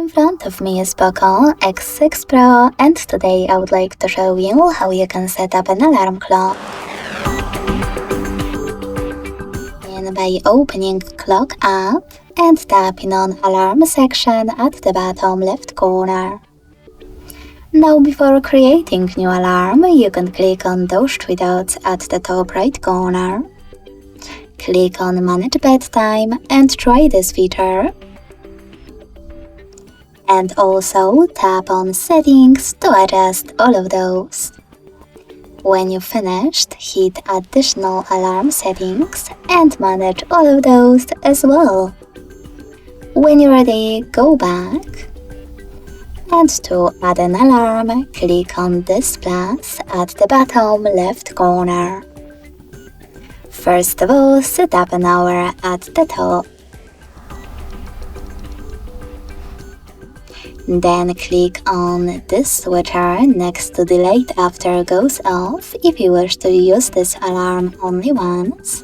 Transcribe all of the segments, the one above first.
In front of me is POCO X6 Pro, and today I would like to show you how you can set up an alarm clock. Begin by opening Clock app and tapping on Alarm section at the bottom left corner. Now before creating new alarm, you can click on those three dots at the top right corner. Click on Manage Bedtime and try this feature. And also tap on Settings to adjust all of those. When you've finished, hit Additional Alarm Settings and manage all of those as well. When you're ready, go back. And to add an alarm, click on this plus at the bottom left corner. First of all, set up an hour at the top. Then click on this switcher next to Delete After goes off if you wish to use this alarm only once.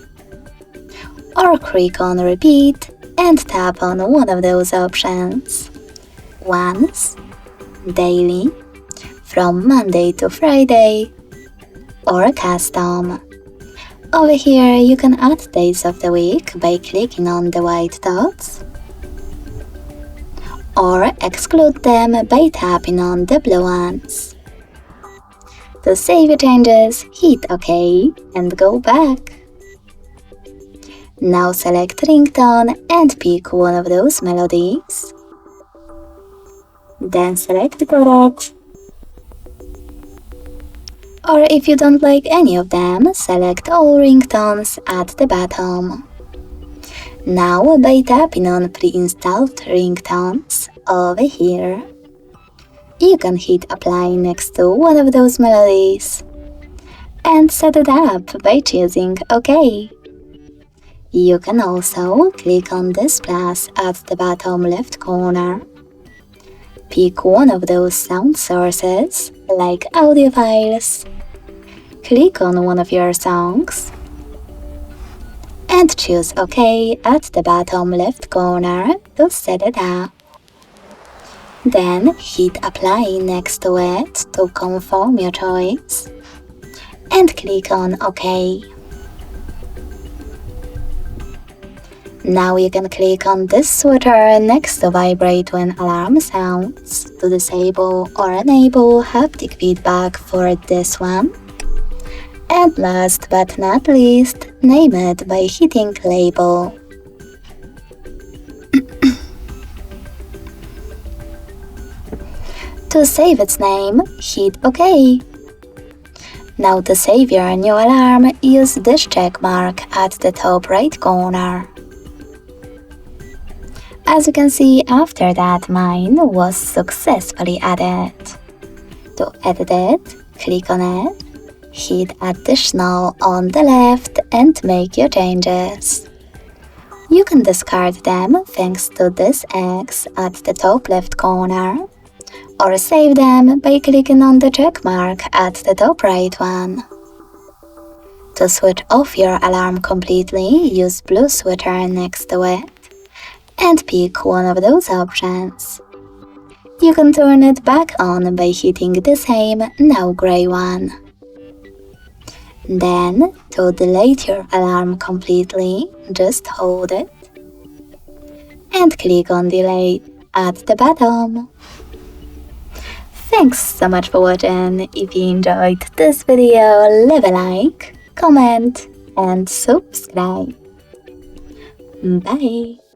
Or click on Repeat and tap on one of those options. Once, Daily, from Monday to Friday, or Custom. Over here you can add days of the week by clicking on the white dots, or exclude them by tapping on the blue ones. To save your changes, hit OK and go back. Now select ringtone and pick one of those melodies. Then select Correct. Or if you don't like any of them, select all ringtones at the bottom. Now by tapping on pre-installed ringtones over here, you can hit Apply next to one of those melodies and set it up by choosing OK. You can also click on this plus at the bottom left corner. Pick one of those sound sources, like audio files. Click on one of your songs and choose OK at the bottom left corner to set it up. Then hit Apply next to it to confirm your choice and click on OK. Now you can click on this switcher next to Vibrate when alarm sounds to disable or enable haptic feedback for this one. And last but not least, name it by hitting Label. To save its name, hit OK. Now to save your new alarm, use this check mark at the top right corner. As you can see, after that mine was successfully added. To edit it, click on it, hit Additional on the left and make your changes. You can discard them thanks to this X at the top left corner, or save them by clicking on the check mark at the top right one. To switch off your alarm completely, use blue switcher next to it and pick one of those options. You can turn it back on by hitting the same now gray one. Then, to delete your alarm completely, just hold it and click on Delete at the bottom. Thanks so much for watching. If you enjoyed this video, leave a like, comment and subscribe. Bye!